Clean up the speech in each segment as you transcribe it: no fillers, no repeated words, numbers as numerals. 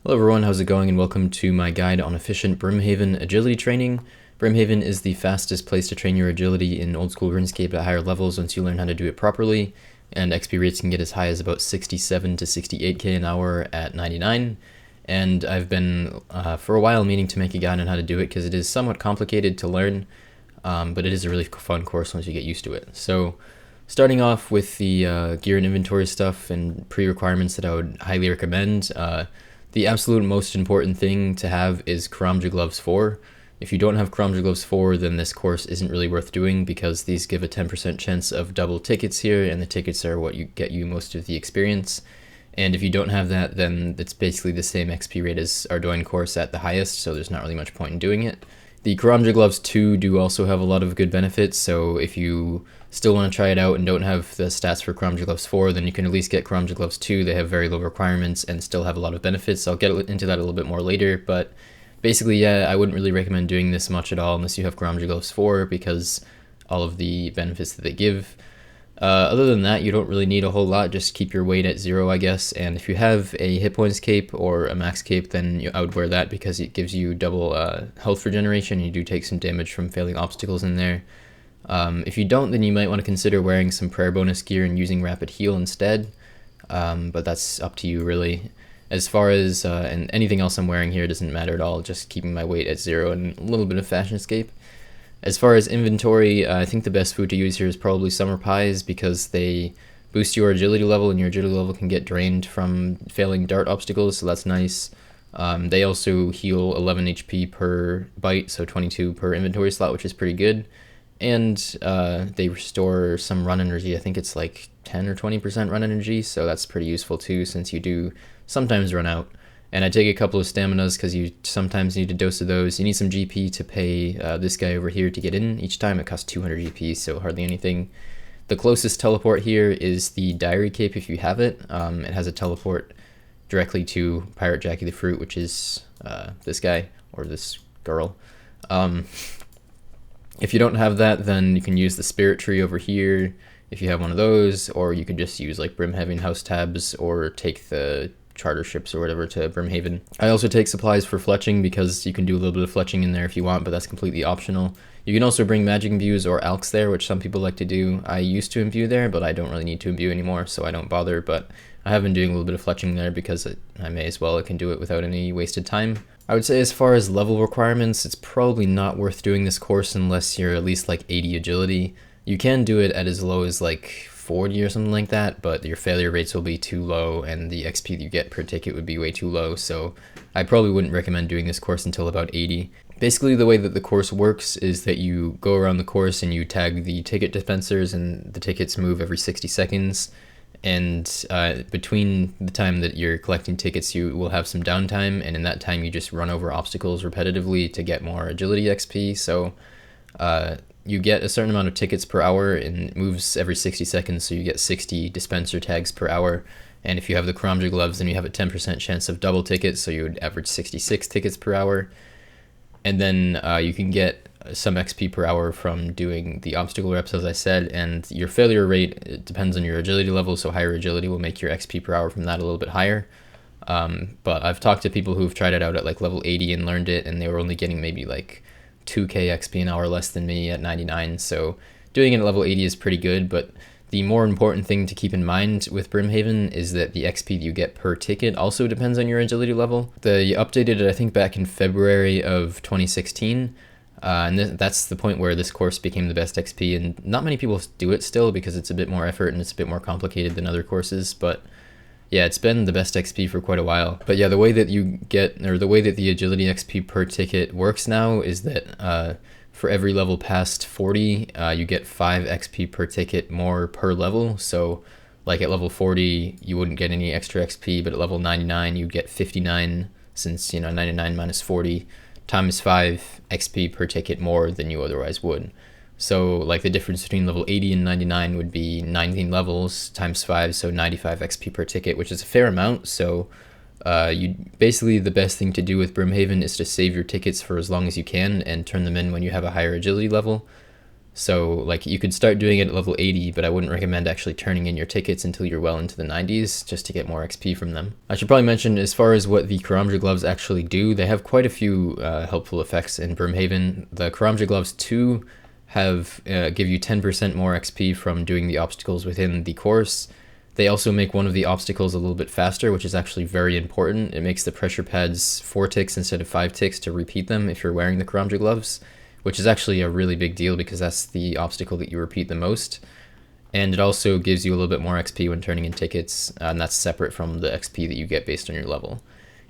Hello everyone, how's it going, and welcome to my guide on efficient Brimhaven agility training. Brimhaven is the fastest place to train your agility in old school RuneScape at higher levels once you learn how to do it properly, and XP rates can get as high as about 67 to 68k an hour at 99. And I've been for a while meaning to make a guide on how to do it because it is somewhat complicated to learn, but it is a really fun course once you get used to it. So starting off with the gear and inventory stuff and pre-requirements that I would highly recommend. The absolute most important thing to have is Karamja Gloves 4. If you don't have Karamja Gloves 4, then this course isn't really worth doing because these give a 10% chance of double tickets here, and the tickets are what get you most of the experience. And if you don't have that, then it's basically the same XP rate as Ardoin course at the highest, so there's not really much point in doing it. The Karamja Gloves 2 do also have a lot of good benefits, so if you still want to try it out and don't have the stats for Karamja Gloves 4, then you can at least get Karamja Gloves 2. They have very low requirements and still have a lot of benefits. I'll get into that a little bit more later, but basically, yeah, I wouldn't really recommend doing this much at all unless you have Karamja Gloves 4 because all of the benefits that they give. Other than that, you don't really need a whole lot. Just keep your weight at 0, I guess. And if you have a hit points cape or a max cape, then I would wear that because it gives you double health regeneration. You do take some damage from failing obstacles in there. If you don't, then you might want to consider wearing some prayer bonus gear and using rapid heal instead. But that's up to you, really. As far as and anything else I'm wearing here doesn't matter at all. Just keeping my weight at 0 and a little bit of fashion escape. As far as inventory, I think the best food to use here is probably summer pies because they boost your agility level, and your agility level can get drained from failing dart obstacles, so that's nice. They also heal 11 HP per bite, so 22 per inventory slot, which is pretty good. And they restore some run energy. I think it's like 10 or 20% run energy, so that's pretty useful too since you do sometimes run out. And I take a couple of staminas because you sometimes need a dose of those. You need some GP to pay this guy over here to get in. Each time it costs 200 GP, so hardly anything. The closest teleport here is the Diary Cape if you have it. It has a teleport directly to Pirate Jackie the Fruit, which is this guy, or this girl. If you don't have that, then you can use the Spirit Tree over here if you have one of those, or you could just use like Brimhaven house tabs or take the charter ships or whatever to Brimhaven. I also take supplies for fletching because you can do a little bit of fletching in there if you want, but that's completely optional. You can also bring magic imbues or alks there, which some people like to do. I used to imbue there, but I don't really need to imbue anymore, so I don't bother, but I have been doing a little bit of fletching there because I may as well. I can do it without any wasted time. I would say as far as level requirements, it's probably not worth doing this course unless you're at least like 80 agility. You can do it at as low as like 40 or something like that, but your failure rates will be too low and the XP you get per ticket would be way too low, so I probably wouldn't recommend doing this course until about 80. Basically, the way that the course works is that you go around the course and you tag the ticket dispensers, and the tickets move every 60 seconds. And between the time that you're collecting tickets, you will have some downtime, and in that time you just run over obstacles repetitively to get more agility XP. So you get a certain amount of tickets per hour, and it moves every 60 seconds, so you get 60 dispenser tags per hour. And if you have the Karamja gloves, then you have a 10% chance of double tickets, so you would average 66 tickets per hour. And then you can get some XP per hour from doing the obstacle reps, as I said, and your failure rate, it depends on your agility level, so higher agility will make your XP per hour from that a little bit higher. But I've talked to people who've tried it out at like level 80 and learned it, and they were only getting maybe like 2k XP an hour less than me at 99, so doing it at level 80 is pretty good. But the more important thing to keep in mind with Brimhaven is that the XP that you get per ticket also depends on your agility level. They updated it, I think, back in February of 2016, and that's the point where this course became the best XP, and not many people do it still because it's a bit more effort and it's a bit more complicated than other courses, but yeah, it's been the best XP for quite a while. But yeah, the way that you get, or the way that the agility XP per ticket works now is that for every level past 40, you get 5 XP per ticket more per level. So like at level 40, you wouldn't get any extra XP, but at level 99, you'd get 59, since, 99 minus 40 times 5 XP per ticket more than you otherwise would. So like the difference between level 80 and 99 would be 19 levels times 5, so 95 XP per ticket, which is a fair amount. So basically the best thing to do with Brimhaven is to save your tickets for as long as you can and turn them in when you have a higher agility level. So like you could start doing it at level 80, but I wouldn't recommend actually turning in your tickets until you're well into the 90s just to get more XP from them. I should probably mention, as far as what the Karamja gloves actually do, they have quite a few helpful effects in Brimhaven. The Karamja gloves 2 have give you 10% more XP from doing the obstacles within the course. They also make one of the obstacles a little bit faster, which is actually very important. It makes the pressure pads 4 ticks instead of 5 ticks to repeat them if you're wearing the Karamja gloves, which is actually a really big deal because that's the obstacle that you repeat the most. And it also gives you a little bit more XP when turning in tickets, and that's separate from the XP that you get based on your level.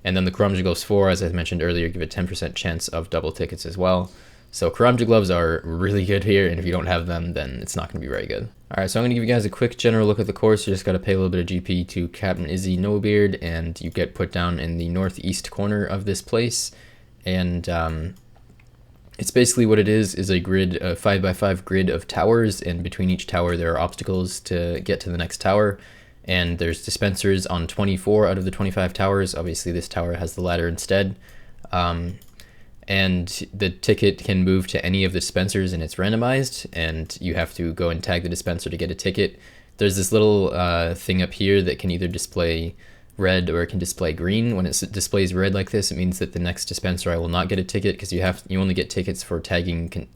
And then the Karamja Gloves 4, as I mentioned earlier, give a 10% chance of double tickets as well. So Karamja Gloves are really good here, and if you don't have them, then it's not going to be very good. Alright, so I'm going to give you guys a quick general look at the course. You just got to pay a little bit of GP to Captain Izzy Nobeard, and you get put down in the northeast corner of this place. And it's basically what it is a grid, a 5x5 grid of towers, and between each tower there are obstacles to get to the next tower. And there's dispensers on 24 out of the 25 towers. Obviously this tower has the ladder instead. And the ticket can move to any of the dispensers, and it's randomized, and you have to go and tag the dispenser to get a ticket. There's this little thing up here that can either display red or it can display green. When it displays red like this, it means that the next dispenser I will not get a ticket, because you only get tickets for tagging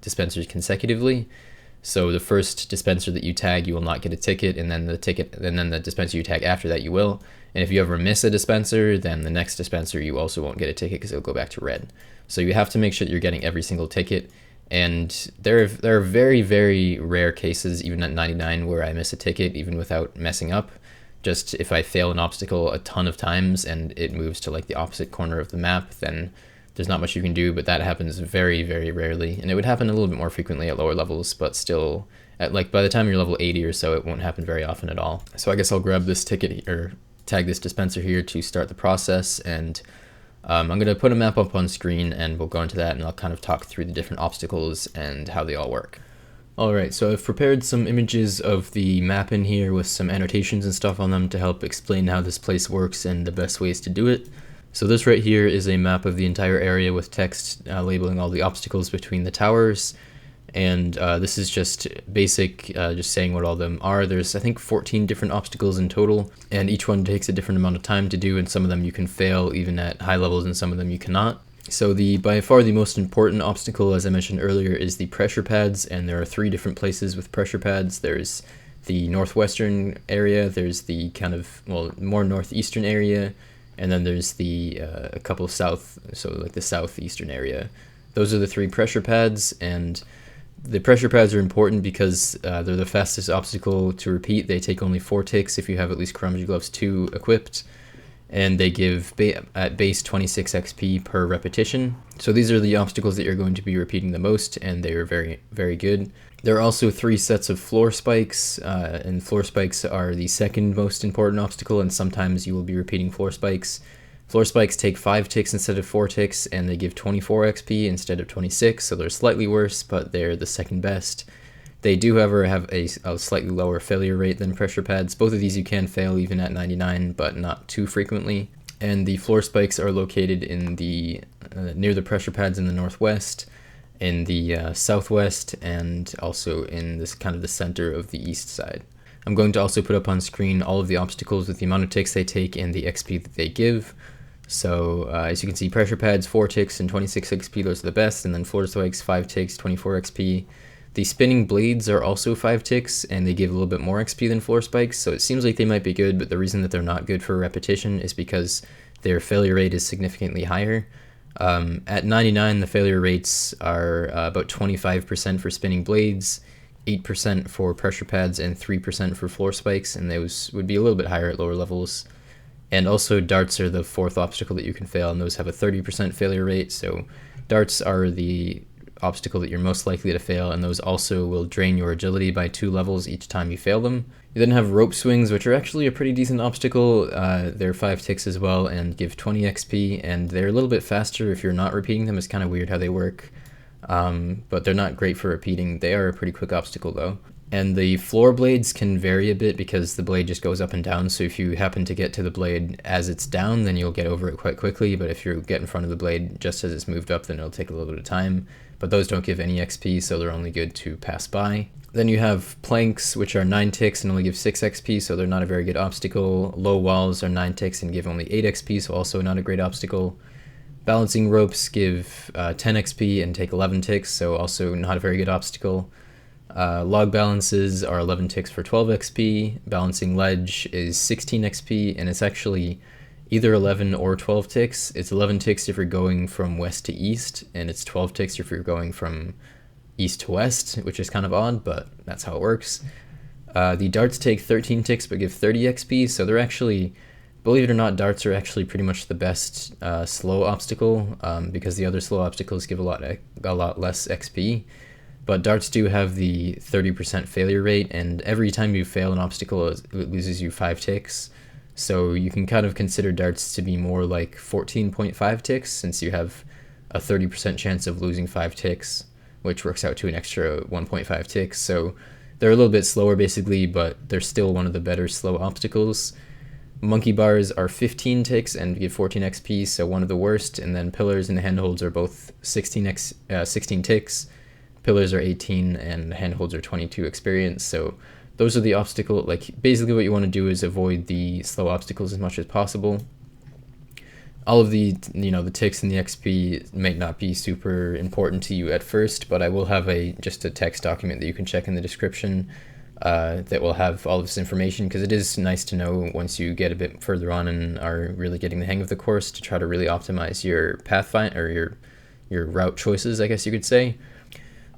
dispensers consecutively. So the first dispenser that you tag, you will not get a ticket, and then the dispenser you tag after that you will. And if you ever miss a dispenser, then the next dispenser you also won't get a ticket because it'll go back to red. So you have to make sure that you're getting every single ticket. And there are very, very rare cases, even at 99, where I miss a ticket even without messing up. Just if I fail an obstacle a ton of times and it moves to like the opposite corner of the map, then there's not much you can do, but that happens very, very rarely. And it would happen a little bit more frequently at lower levels, but still, at like by the time you're level 80 or so, it won't happen very often at all. So I guess I'll grab this ticket or tag this dispenser here to start the process, and I'm going to put a map up on screen and we'll go into that, and I'll kind of talk through the different obstacles and how they all work. Alright, so I've prepared some images of the map in here with some annotations and stuff on them to help explain how this place works and the best ways to do it. So this right here is a map of the entire area with text labeling all the obstacles between the towers. And this is just basic, just saying what all of them are. There's, I think, 14 different obstacles in total, and each one takes a different amount of time to do, and some of them you can fail even at high levels, and some of them you cannot. So by far the most important obstacle, as I mentioned earlier, is the pressure pads, and there are 3 different places with pressure pads. There's the northwestern area, there's the kind of, well, more northeastern area, and then there's the a couple south, so like the southeastern area. Those are the 3 pressure pads, and the pressure pads are important because they're the fastest obstacle to repeat. They take only 4 ticks if you have at least Karamja Gloves 2 equipped, and they give at base 26 XP per repetition. So these are the obstacles that you're going to be repeating the most, and they are very, very good. There are also 3 sets of floor spikes, and floor spikes are the second most important obstacle, and sometimes you will be repeating floor spikes. Floor spikes take 5 ticks instead of 4 ticks, and they give 24 XP instead of 26, so they're slightly worse, but they're the second best. They do, however, have a slightly lower failure rate than pressure pads. Both of these you can fail even at 99, but not too frequently. And the floor spikes are located in the near the pressure pads in the northwest, in the southwest, and also in this kind of the center of the east side. I'm going to also put up on screen all of the obstacles with the amount of ticks they take and the XP that they give. So as you can see, pressure pads 4 ticks and 26 XP, those are the best, and then floor spikes 5 ticks, 24 XP. The spinning blades are also 5 ticks, and they give a little bit more XP than floor spikes, so it seems like they might be good, but the reason that they're not good for repetition is because their failure rate is significantly higher. At 99, the failure rates are about 25% for spinning blades, 8% for pressure pads, and 3% for floor spikes, and those would be a little bit higher at lower levels. And also darts are the 4th obstacle that you can fail, and those have a 30% failure rate, so darts are the obstacle that you're most likely to fail, and those also will drain your agility by 2 levels each time you fail them. You then have rope swings, which are actually a pretty decent obstacle. They're 5 ticks as well and give 20 XP, and they're a little bit faster if you're not repeating them. It's kind of weird how they work, but they're not great for repeating. They are a pretty quick obstacle though. And the floor blades can vary a bit because the blade just goes up and down. So if you happen to get to the blade as it's down, then you'll get over it quite quickly. But if you get in front of the blade just as it's moved up, then it'll take a little bit of time. But those don't give any XP, so they're only good to pass by. Then you have planks, which are 9 ticks and only give 6 XP, so they're not a very good obstacle. Low walls are 9 ticks and give only 8 XP, so also not a great obstacle. Balancing ropes give 10 XP and take 11 ticks, so also not a very good obstacle. Log balances are 11 ticks for 12 XP. Balancing ledge is 16 XP, and it's actually either 11 or 12 ticks. It's 11 ticks if you're going from west to east, and it's 12 ticks if you're going from east to west, which is kind of odd, but that's how it works. The darts take 13 ticks but give 30 XP, so they're actually, believe it or not, darts are actually pretty much the best slow obstacle, because the other slow obstacles give a lot less XP. But darts do have the 30% failure rate, and every time you fail an obstacle, it loses you 5 ticks. So you can kind of consider darts to be more like 14.5 ticks, since you have a 30% chance of losing 5 ticks, which works out to an extra 1.5 ticks. So they're a little bit slower basically, but they're still one of the better slow obstacles. Monkey bars are 15 ticks and give 14 XP, so one of the worst. And then pillars and handholds are both 16 ticks. Pillars are 18 and handholds are 22 experience. So those are the obstacle, like basically what you want to do is avoid the slow obstacles as much as possible. All of the, the ticks and the XP may not be super important to you at first, but I will have just a text document that you can check in the description that will have all of this information, because it is nice to know once you get a bit further on and are really getting the hang of the course to try to really optimize your pathfind or your route choices, I guess you could say.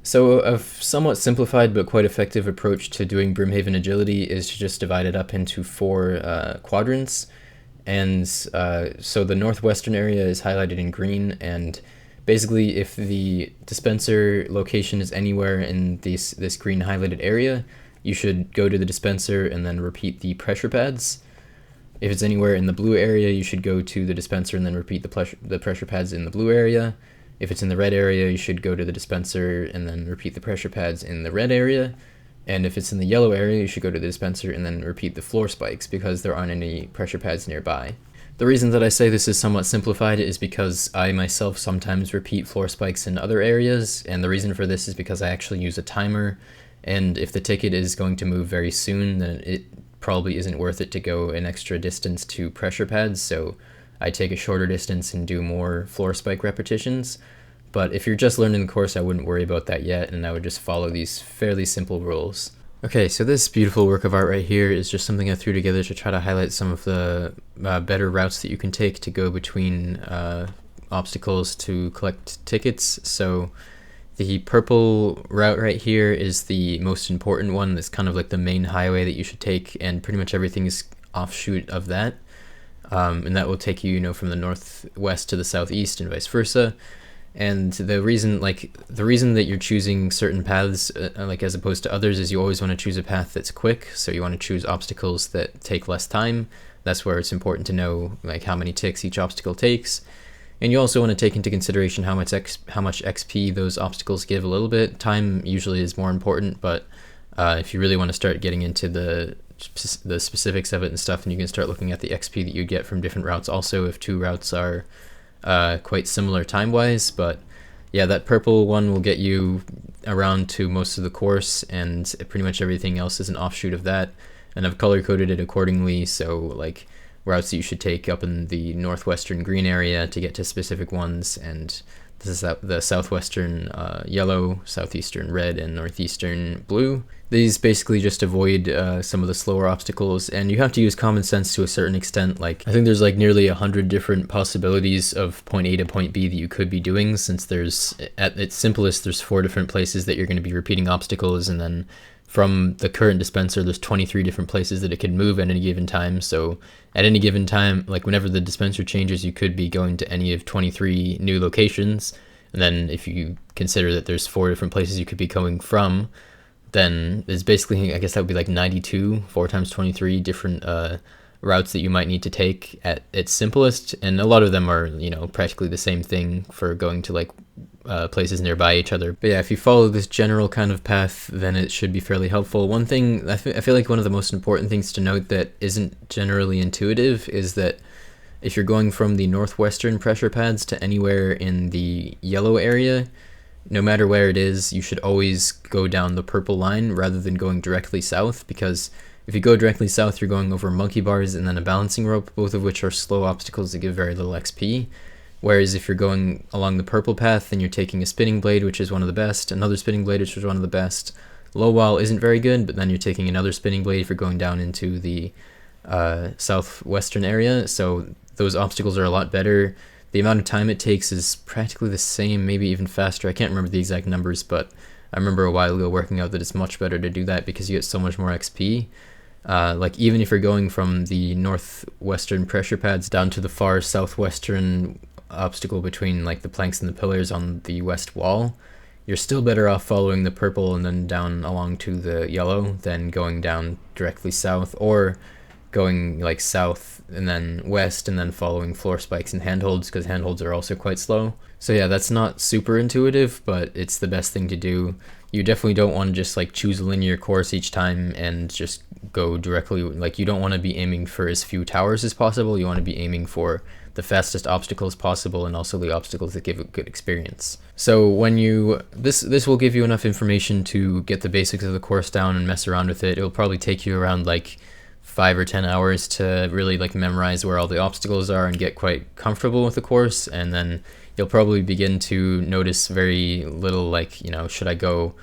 So a somewhat simplified but quite effective approach to doing Brimhaven agility is to just divide it up into 4 quadrants. And so the northwestern area is highlighted in green, and basically if the dispenser location is anywhere in this green highlighted area, you should go to the dispenser and then repeat the pressure pads. If it's anywhere in the blue area, you should go to the dispenser and then repeat the pressure pads in the blue area. If it's in the red area, you should go to the dispenser and then repeat the pressure pads in the red area. And if it's in the yellow area, you should go to the dispenser and then repeat the floor spikes, because there aren't any pressure pads nearby. The reason that I say this is somewhat simplified is because I myself sometimes repeat floor spikes in other areas, and the reason for this is because I actually use a timer, and if the ticket is going to move very soon, then it probably isn't worth it to go an extra distance to pressure pads, so I take a shorter distance and do more floor spike repetitions. But if you're just learning the course, I wouldn't worry about that yet, and I would just follow these fairly simple rules. Okay, so this beautiful work of art right here is just something I threw together to try to highlight some of the better routes that you can take to go between obstacles to collect tickets. So the purple route right here is the most important one. That's kind of like the main highway that you should take, and pretty much everything is offshoot of that. And that will take you, from the northwest to the southeast and vice versa. And the reason that you're choosing certain paths, as opposed to others, is you always want to choose a path that's quick. So you want to choose obstacles that take less time. That's where it's important to know how many ticks each obstacle takes. And you also want to take into consideration how much XP those obstacles give a little bit. Time usually is more important, but if you really want to start getting into the specifics of it and stuff, and you can start looking at the XP that you get from different routes also, if 2 routes are quite similar time-wise. But yeah, that purple one will get you around to most of the course, and pretty much everything else is an offshoot of that, and I've color-coded it accordingly. So routes that you should take up in the northwestern green area to get to specific ones, and this is the southwestern yellow, southeastern red, and northeastern blue. These basically just avoid some of the slower obstacles, and you have to use common sense to a certain extent. I think there's nearly 100 different possibilities of point A to point B that you could be doing, since there's, at its simplest, there's 4 different places that you're going to be repeating obstacles, and then from the current dispenser, there's 23 different places that it can move at any given time. So at any given time, whenever the dispenser changes, you could be going to any of 23 new locations. And then if you consider that there's 4 different places you could be going from, then there's basically, I guess that would be 92, 4 times 23 different routes that you might need to take at its simplest. And a lot of them are, practically the same thing for going to places nearby each other. But yeah, if you follow this general kind of path, then it should be fairly helpful. One thing, I feel like one of the most important things to note that isn't generally intuitive is that if you're going from the northwestern pressure pads to anywhere in the yellow area, no matter where it is, you should always go down the purple line rather than going directly south, because if you go directly south, you're going over monkey bars and then a balancing rope, both of which are slow obstacles that give very little XP. Whereas if you're going along the purple path, then you're taking a spinning blade, which is one of the best, another spinning blade, which is one of the best. Low wall isn't very good, but then you're taking another spinning blade if you're going down into the southwestern area, so those obstacles are a lot better. The amount of time it takes is practically the same, maybe even faster. I can't remember the exact numbers, but I remember a while ago working out that it's much better to do that because you get so much more XP. Like even if you're going from the northwestern pressure pads down to the far southwestern obstacle between like the planks and the pillars on the west wall, you're still better off following the purple and then down along to the yellow than going down directly south, or going like south and then west and then following floor spikes and handholds, because handholds are also quite slow. So yeah, that's not super intuitive, but it's the best thing to do. You definitely don't want to just like choose a linear course each time and just go directly, like you don't want to be aiming for as few towers as possible. You want to be aiming for the fastest obstacles possible and also the obstacles that give a good experience. So when you, this will give you enough information to get the basics of the course down and mess around with it. It'll probably take you around like 5 or 10 hours to really like memorize where all the obstacles are and get quite comfortable with the course, and then you'll probably begin to notice very little, like, you know, should I go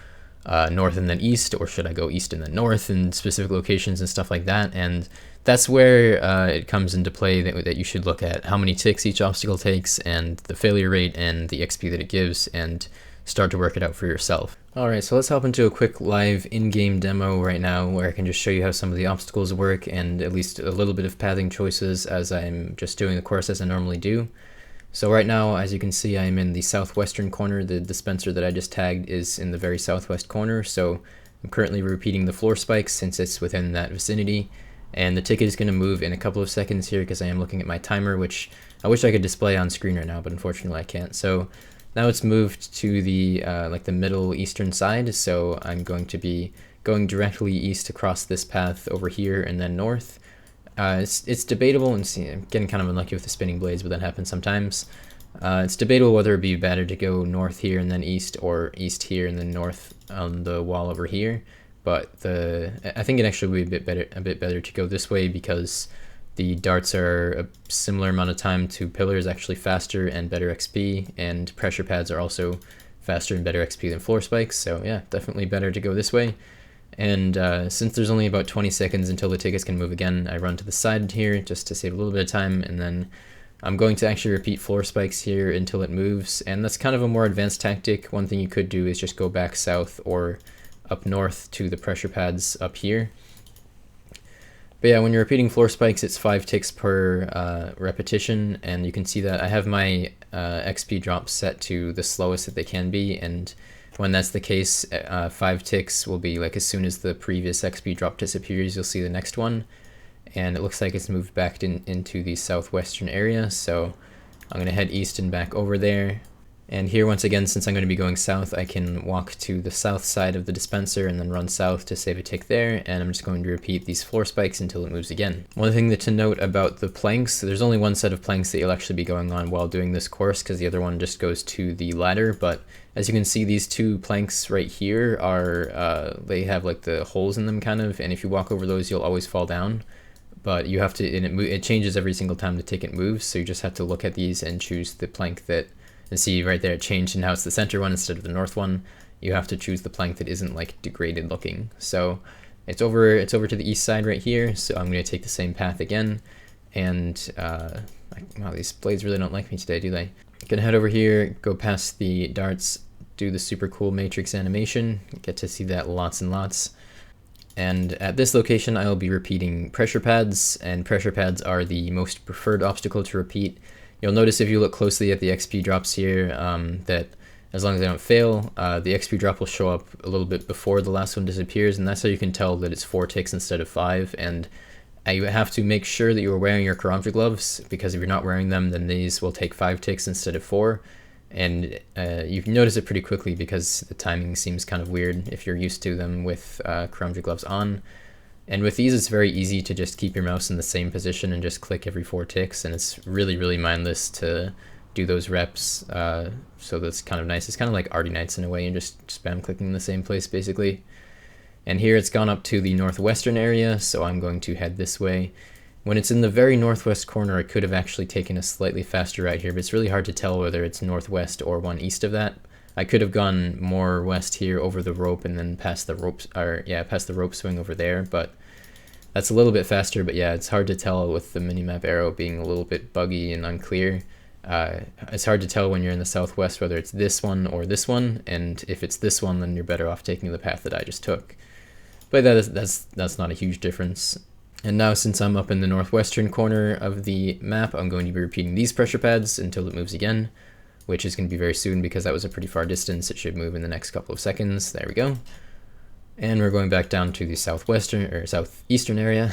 north and then east, or should I go east and then north in specific locations and stuff like that. And that's where it comes into play that you should look at how many ticks each obstacle takes and the failure rate and the XP that it gives, and start to work it out for yourself. Alright, so let's hop into a quick live in-game demo right now where I can just show you how some of the obstacles work and at least a little bit of pathing choices as I'm just doing the course as I normally do. So right now, as you can see, I'm in the southwestern corner. The dispenser that I just tagged is in the very southwest corner, so I'm currently repeating the floor spikes since it's within that vicinity. And the ticket is going to move in a couple of seconds here because I am looking at my timer, which I wish I could display on screen right now, but unfortunately I can't. So now it's moved to the like the middle eastern side, so I'm going to be going directly east across this path over here and then north. It's debatable, and see, I'm getting kind of unlucky with the spinning blades, but that happens sometimes. It's debatable whether it'd be better to go north here and then east, or east here and then north on the wall over here. But I think it actually would be a bit better to go this way, because the darts are a similar amount of time to pillars, actually faster and better XP, and pressure pads are also faster and better XP than floor spikes. So yeah, definitely better to go this way. And since there's only about 20 seconds until the tickets can move again, I run to the side here just to save a little bit of time, and then I'm going to actually repeat floor spikes here until it moves. And that's kind of a more advanced tactic. One thing you could do is just go back south or up north to the pressure pads up here. But yeah, when you're repeating floor spikes, it's 5 ticks per repetition, and you can see that I have my XP drops set to the slowest that they can be, and when that's the case, 5 ticks will be like as soon as the previous XP drop disappears, you'll see the next one, and it looks like it's moved back into the southwestern area, so I'm going to head east and back over there. And here, once again, since I'm going to be going south, I can walk to the south side of the dispenser and then run south to save a tick there, and I'm just going to repeat these floor spikes until it moves again. One thing to note about the planks, there's only one set of planks that you'll actually be going on while doing this course, because the other one just goes to the ladder. But as you can see, these 2 planks right here are, they have like the holes in them kind of, and if you walk over those, you'll always fall down. But you have to, and it changes every single time the ticket moves, so you just have to look at these and choose the plank that, and see right there it changed, and now it's the center one instead of the north one. You have to choose the plank that isn't like degraded looking. So it's over to the east side right here, so I'm going to take the same path again. And wow, these blades really don't like me today, do they? I'm gonna head over here, go past the darts, do the super cool matrix animation, get to see that lots and lots. And at this location I will be repeating pressure pads, and pressure pads are the most preferred obstacle to repeat. You'll notice if you look closely at the XP drops here that as long as I don't fail, the XP drop will show up a little bit before the last one disappears, and that's how you can tell that it's 4 ticks instead of 5. And you have to make sure that you're wearing your chirometry gloves, because if you're not wearing them, then these will take 5 ticks instead of 4. And you can notice it pretty quickly because the timing seems kind of weird if you're used to them with chronometry gloves on. And with these, it's very easy to just keep your mouse in the same position and just click every 4 ticks, and it's really, really mindless to do those reps. So that's kind of nice. It's kind of like Arty Nights in a way, and just spam clicking in the same place basically. And here it's gone up to the northwestern area, so I'm going to head this way. When it's in the very northwest corner, I could have actually taken a slightly faster route here, but it's really hard to tell whether it's northwest or one east of that. I could have gone more west here over the rope and then past the ropes, or yeah, past the rope swing over there, but that's a little bit faster. But yeah, it's hard to tell with the minimap arrow being a little bit buggy and unclear. It's hard to tell when you're in the southwest whether it's this one or this one, and if it's this one, then you're better off taking the path that I just took. But that's not a huge difference. And now, since I'm up in the northwestern corner of the map, I'm going to be repeating these pressure pads until it moves again, which is going to be very soon because that was a pretty far distance. It should move in the next couple of seconds. There we go. And we're going back down to the southwestern or southeastern area.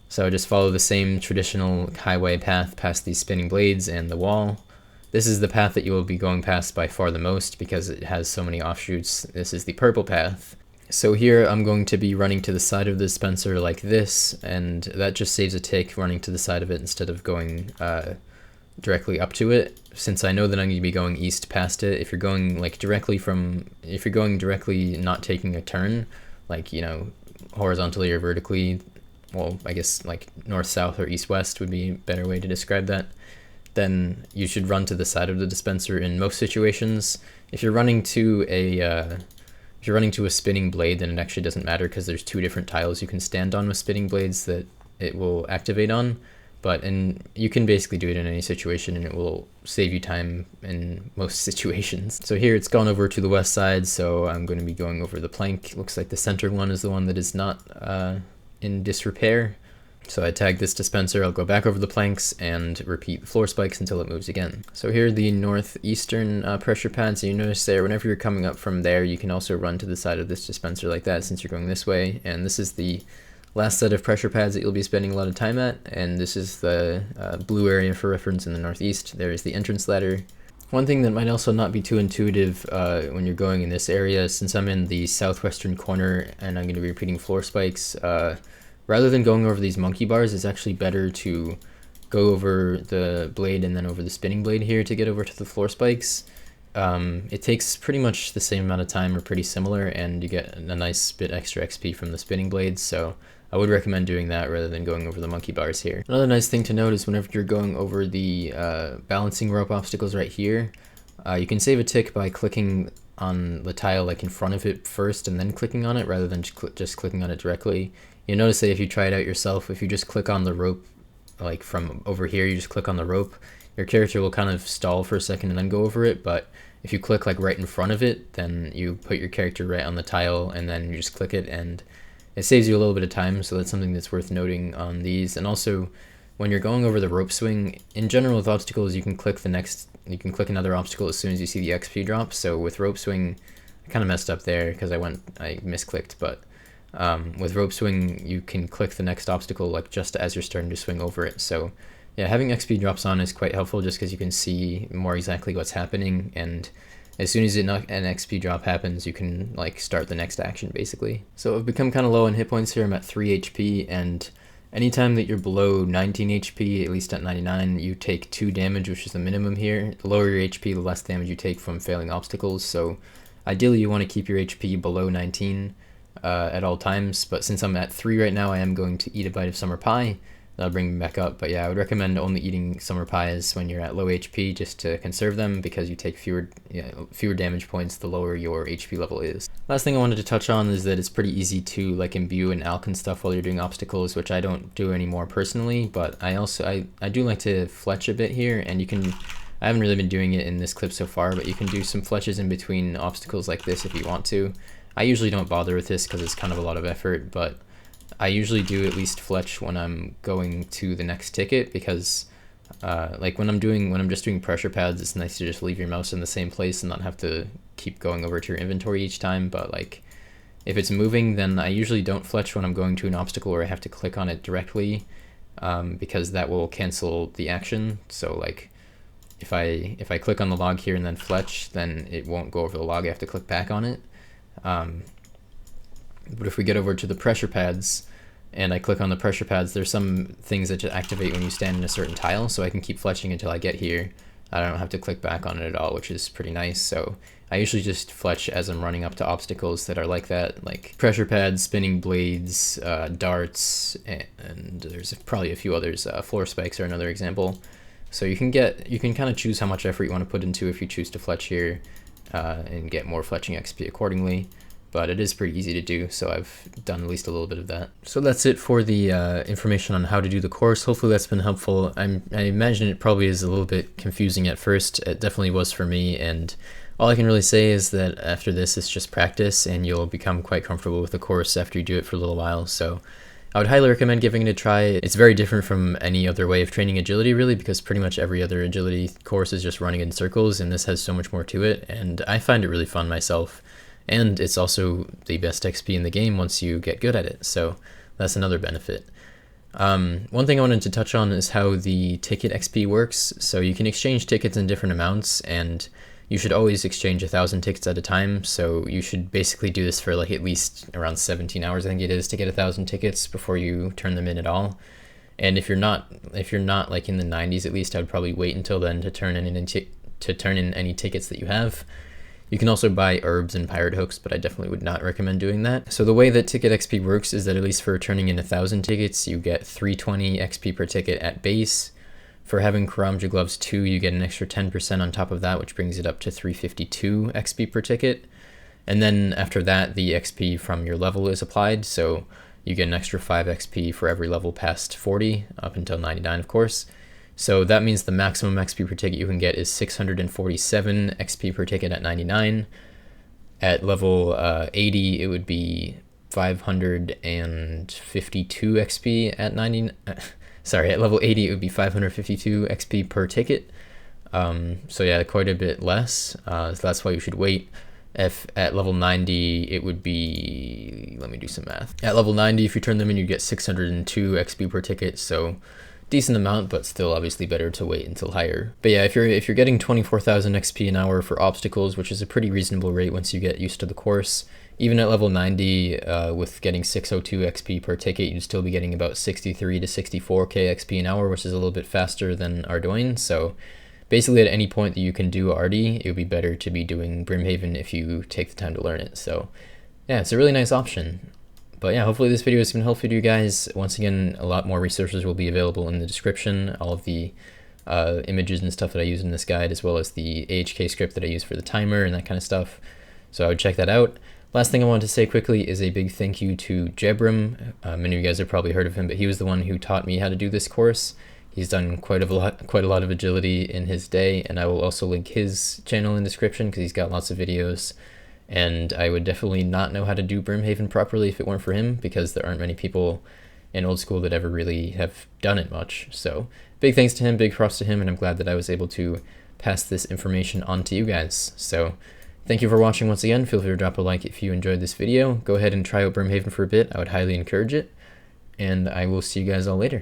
So just follow the same traditional highway path past these spinning blades and the wall. This is the path that you will be going past by far the most because it has so many offshoots. This is the purple path. So here I'm going to be running to the side of the dispenser like this, and that just saves a tick running to the side of it instead of going directly up to it. Since I know that I'm going to be going east past it, if you're going directly not taking a turn, like, you know, horizontally or vertically, well, I guess like north-south or east-west would be a better way to describe that, then you should run to the side of the dispenser in most situations. If you're running to a spinning blade, then it actually doesn't matter because there's 2 different tiles you can stand on with spinning blades that it will activate on. You can basically do it in any situation, and it will save you time in most situations. So here it's gone over to the west side, so I'm going to be going over the plank. Looks like the center one is the one that is not in disrepair. So I tag this dispenser, I'll go back over the planks and repeat the floor spikes until it moves again. So here are the northeastern pressure pads. So you notice there, whenever you're coming up from there, you can also run to the side of this dispenser like that since you're going this way. And this is the last set of pressure pads that you'll be spending a lot of time at. And this is the blue area for reference in the northeast. There is the entrance ladder. One thing that might also not be too intuitive when you're going in this area, since I'm in the southwestern corner and I'm going to be repeating floor spikes, rather than going over these monkey bars, it's actually better to go over the blade and then over the spinning blade here to get over to the floor spikes. It takes pretty much the same amount of time or pretty similar, and you get a nice bit extra XP from the spinning blades, so I would recommend doing that rather than going over the monkey bars here. Another nice thing to note is whenever you're going over the balancing rope obstacles right here, you can save a tick by clicking on the tile like in front of it first and then clicking on it rather than just clicking on it directly. You'll notice that if you try it out yourself, if you just click on the rope, like from over here, you just click on the rope, your character will kind of stall for a second and then go over it, but if you click like right in front of it, then you put your character right on the tile and then you just click it, and it saves you a little bit of time, so that's something that's worth noting on these. And also, when you're going over the rope swing, in general with obstacles, you can click another obstacle as soon as you see the XP drop. So with rope swing, I kind of messed up there because I misclicked, but with rope swing, you can click the next obstacle like just as you're starting to swing over it. So yeah, having XP drops on is quite helpful just because you can see more exactly what's happening, and as soon as an XP drop happens, you can like start the next action basically. So I've become kind of low on hit points here. I'm at 3 HP, and anytime that you're below 19 HP, at least at 99, you take 2 damage, which is the minimum here. The lower your HP, the less damage you take from failing obstacles. So ideally you want to keep your HP below 19 at all times, but since I'm at 3 right now, I am going to eat a bite of summer pie. That'll bring me back up, but yeah, I would recommend only eating summer pies when you're at low HP just to conserve them, because you take fewer damage points the lower your HP level is. Last thing I wanted to touch on is that it's pretty easy to like imbue and alch and stuff while you're doing obstacles, which I don't do anymore personally, but I do like to fletch a bit here, and I haven't really been doing it in this clip so far, but you can do some fletches in between obstacles like this if you want to. I usually don't bother with this because it's kind of a lot of effort, but I usually do at least fletch when I'm going to the next ticket, because like when I'm just doing pressure pads, it's nice to just leave your mouse in the same place and not have to keep going over to your inventory each time. But like if it's moving, then I usually don't fletch when I'm going to an obstacle where I have to click on it directly, because that will cancel the action. So like if I click on the log here and then fletch, then it won't go over the log. I have to click back on it. But if we get over to the pressure pads and I click on the pressure pads, there's some things that just activate when you stand in a certain tile, so I can keep fletching until I get here. I don't have to click back on it at all, which is pretty nice. So I usually just fletch as I'm running up to obstacles that are like that, like pressure pads, spinning blades, darts, and there's probably a few others. Floor spikes are another example. So you can kind of choose how much effort you want to put into if you choose to fletch here, and get more fletching XP accordingly. But it is pretty easy to do, so I've done at least a little bit of that. So that's it for the information on how to do the course. Hopefully that's been helpful. I imagine it probably is a little bit confusing at first. It definitely was for me, and all I can really say is that after this it's just practice, and you'll become quite comfortable with the course after you do it for a little while. So I would highly recommend giving it a try. It's very different from any other way of training agility, really, because pretty much every other agility course is just running in circles, and this has so much more to it, and I find it really fun myself. And it's also the best XP in the game once you get good at it, so that's another benefit. One thing I wanted to touch on is how the ticket XP works. So you can exchange tickets in different amounts, and you should always exchange 1,000 tickets at a time. So you should basically do this for like at least around 17 hours, I think it is, to get 1,000 tickets before you turn them in at all. And if you're not like in the 90s at least, I would probably wait until then to turn in any tickets that you have. You can also buy herbs and pirate hooks, but I definitely would not recommend doing that. So the way that ticket XP works is that at least for turning in 1,000 tickets, you get 320 XP per ticket at base. For having Karamja Gloves 2, you get an extra 10% on top of that, which brings it up to 352 XP per ticket. And then after that, the XP from your level is applied, so you get an extra 5 XP for every level past 40, up until 99, of course. So that means the maximum XP per ticket you can get is 647 XP per ticket at 99. At level 80, it would be 552 XP at 90. Sorry, at level 80, it would be 552 XP per ticket. So yeah, quite a bit less. So that's why you should wait. If at level 90, it would be, let me do some math. At level 90, if you turn them in, you get 602 XP per ticket. So decent amount, but still obviously better to wait until higher. But yeah, if you're getting 24,000 XP an hour for obstacles, which is a pretty reasonable rate once you get used to the course, even at level 90, with getting 602 XP per ticket, you'd still be getting about 63 to 64k XP an hour, which is a little bit faster than Ardoin. So basically at any point that you can do Ardy, it would be better to be doing Brimhaven if you take the time to learn it. So yeah, it's a really nice option. But yeah, hopefully this video has been helpful to you guys. Once again, a lot more resources will be available in the description. All of the images and stuff that I use in this guide, as well as the AHK script that I use for the timer and that kind of stuff. So I would check that out. Last thing I wanted to say quickly is a big thank you to Jebrim. Many of you guys have probably heard of him, but he was the one who taught me how to do this course. He's done quite a lot of agility in his day, and I will also link his channel in the description because he's got lots of videos. And I would definitely not know how to do Brimhaven properly if it weren't for him, because there aren't many people in old school that ever really have done it much. So big thanks to him, big props to him, and I'm glad that I was able to pass this information on to you guys. So thank you for watching once again. Feel free to drop a like if you enjoyed this video. Go ahead and try out Brimhaven for a bit. I would highly encourage it. And I will see you guys all later.